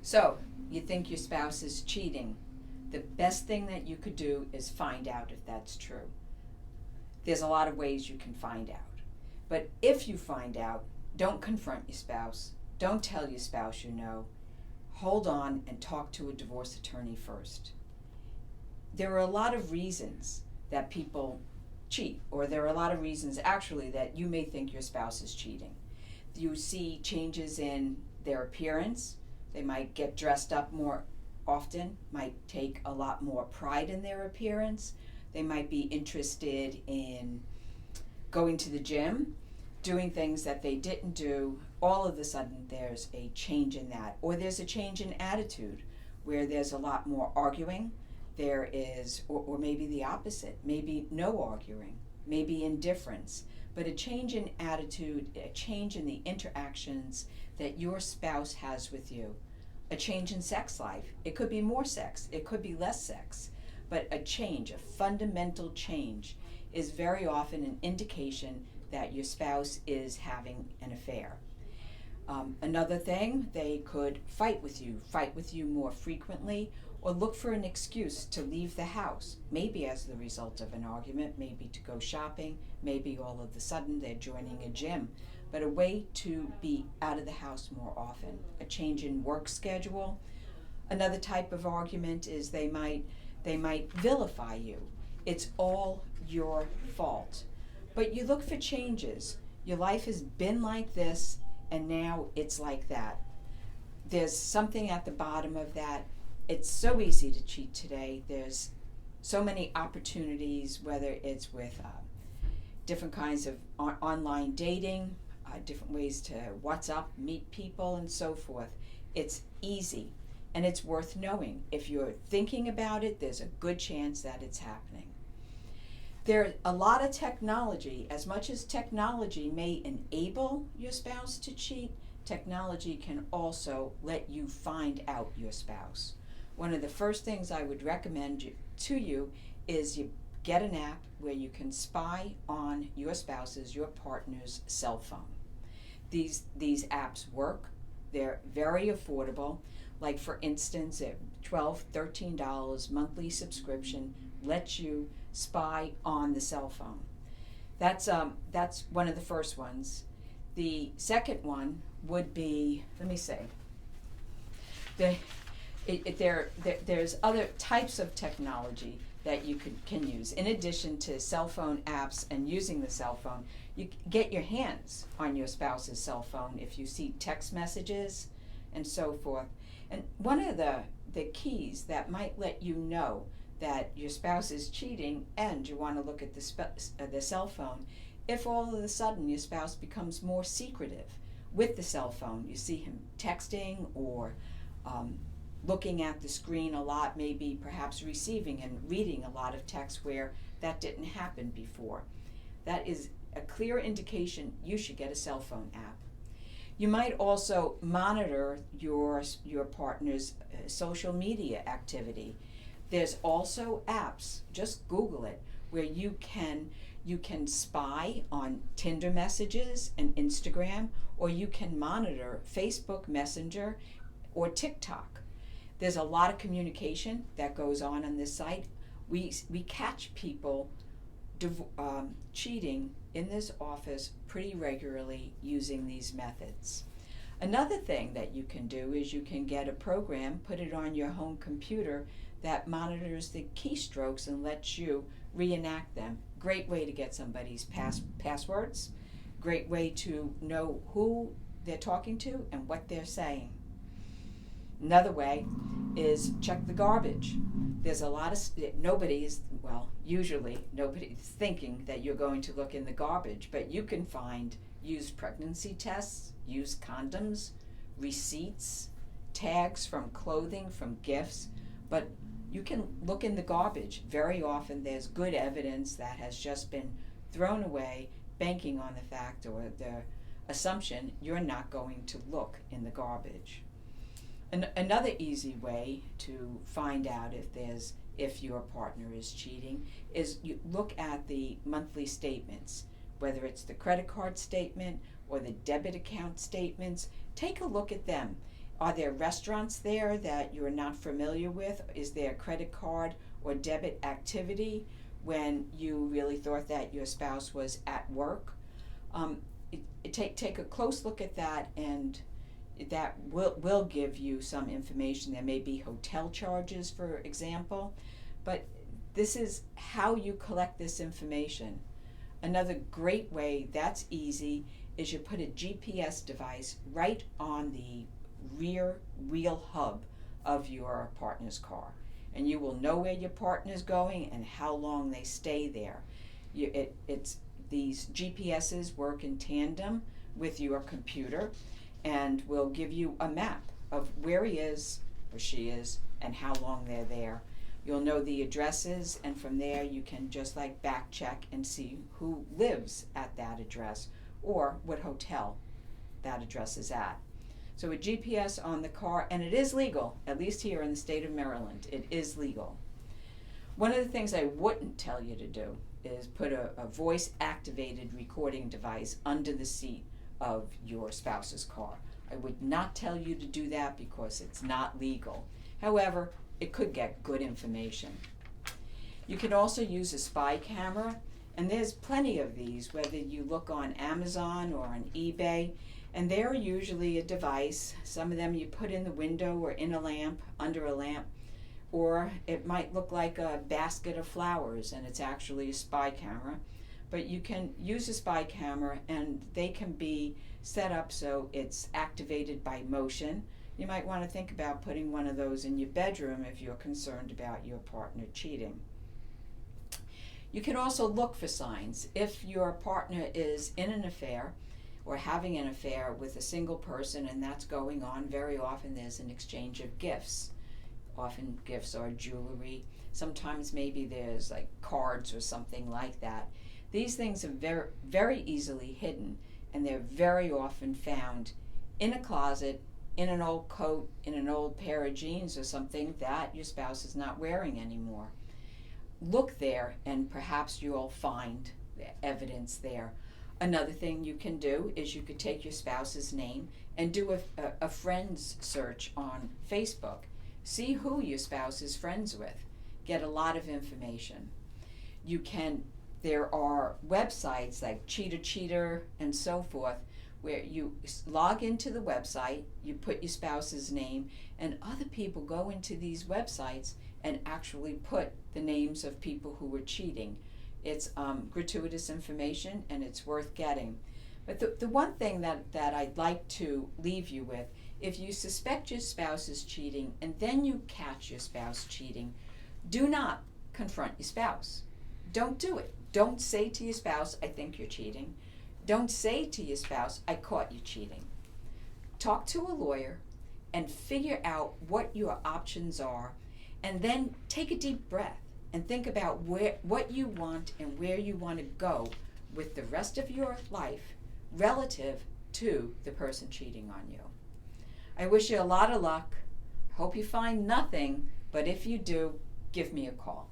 So, you think your spouse is cheating. The best thing that you could do is find out if that's true. There's a lot of ways you can find out. But if you find out, don't confront your spouse. Don't tell your spouse you know. Hold on and talk to a divorce attorney first. There are a lot of reasons that people cheat, or there are a lot of reasons actually that you may think your spouse is cheating. You see changes in their appearance. They might get dressed up more often, might take a lot more pride in their appearance. They might be interested in going to the gym, doing things that they didn't do. All of a sudden there's a change in that. Or there's a change in attitude where there's a lot more arguing. There is, or maybe the opposite, maybe no arguing, maybe indifference, but a change in attitude, a change in the interactions that your spouse has with you. A change in sex life. It could be more sex, it could be less sex, but a change, a fundamental change, is very often an indication that your spouse is having an affair. Another thing, they could fight with you more frequently, or look for an excuse to leave the house, maybe as the result of an argument, maybe to go shopping, maybe all of a sudden they're joining a gym, but a way to be out of the house more often. A change in work schedule. Another type of argument is they might vilify you. It's all your fault. But you look for changes. Your life has been like this, and now it's like that. There's something at the bottom of that. It's so easy to cheat today. There's so many opportunities, whether it's with different kinds of online dating, different ways to WhatsApp, meet people, and so forth. It's easy, and it's worth knowing. If you're thinking about it, there's a good chance that it's happening. There's a lot of technology. As much as technology may enable your spouse to cheat, technology can also let you find out your spouse. One of the first things I would recommend to you is you get an app where you can spy on your spouse's, your partner's cell phone. These apps work. They're very affordable. Like, for instance, a $12, $13 monthly subscription lets you spy on the cell phone. That's one of the first ones. The second one would be, let me see, there's other types of technology that you can use. In addition to cell phone apps and using the cell phone, you get your hands on your spouse's cell phone if you see text messages and so forth. And one of the keys that might let you know that your spouse is cheating and you want to look at the cell phone, if all of a sudden your spouse becomes more secretive with the cell phone. You see him texting or looking at the screen a lot, maybe perhaps receiving and reading a lot of text where that didn't happen before. That is a clear indication you should get a cell phone app. You might also monitor your partner's social media activity. There's also apps, just Google it, where you can spy on Tinder messages and Instagram, or you can monitor Facebook Messenger or TikTok. There's a lot of communication that goes on this site. We catch people cheating in this office pretty regularly using these methods. Another thing that you can do is you can get a program, put it on your home computer, that monitors the keystrokes and lets you reenact them. Great way to get somebody's passwords. Great way to know who they're talking to and what they're saying. Another way is check the garbage. There's a lot of, usually nobody's thinking that you're going to look in the garbage, but you can find used pregnancy tests, used condoms, receipts, tags from clothing, from gifts, but you can look in the garbage. Very often there's good evidence that has just been thrown away, banking on the fact or the assumption you're not going to look in the garbage. Another easy way to find out if your partner is cheating is you look at the monthly statements, whether it's the credit card statement or the debit account statements. Take a look at them Are there restaurants there that you're not familiar with? Is there credit card or debit activity when you really thought that your spouse was at work? Take a close look at that, and that will give you some information. There may be hotel charges, for example, but this is how you collect this information. Another great way that's easy is you put a GPS device right on the rear wheel hub of your partner's car, and you will know where your partner's going and how long they stay there. These GPSs work in tandem with your computer and will give you a map of where he is or she is and how long they're there. You'll know the addresses, and from there you can just like back check and see who lives at that address or what hotel that address is at. So a GPS on the car, and it is legal, at least here in the state of Maryland, it is legal. One of the things I wouldn't tell you to do is put a voice-activated recording device under the seat of your spouse's car. I would not tell you to do that because it's not legal. However, it could get good information. You can also use a spy camera, and there's plenty of these, whether you look on Amazon or on eBay, and they're usually a device. Some of them you put in the window or in a lamp, under a lamp, or it might look like a basket of flowers and it's actually a spy camera. But you can use a spy camera and they can be set up so it's activated by motion. You might want to think about putting one of those in your bedroom if you're concerned about your partner cheating. You can also look for signs. If your partner is in an affair or having an affair with a single person and that's going on, very often there's an exchange of gifts. Often gifts are jewelry. Sometimes maybe there's like cards or something like that. These things are very, very easily hidden, and they're very often found in a closet, in an old coat, in an old pair of jeans or something that your spouse is not wearing anymore. Look there and perhaps you'll find evidence there. Another thing you can do is you could take your spouse's name and do a friends search on Facebook. See who your spouse is friends with. Get a lot of information. There are websites like Cheater and so forth where you log into the website, you put your spouse's name, and other people go into these websites and actually put the names of people who were cheating. It's gratuitous information and it's worth getting. But the one thing that I'd like to leave you with, if you suspect your spouse is cheating and then you catch your spouse cheating, do not confront your spouse. Don't do it. Don't say to your spouse, I think you're cheating. Don't say to your spouse, I caught you cheating. Talk to a lawyer and figure out what your options are, and then take a deep breath and think about what you want and where you want to go with the rest of your life relative to the person cheating on you. I wish you a lot of luck. Hope you find nothing, but if you do, give me a call.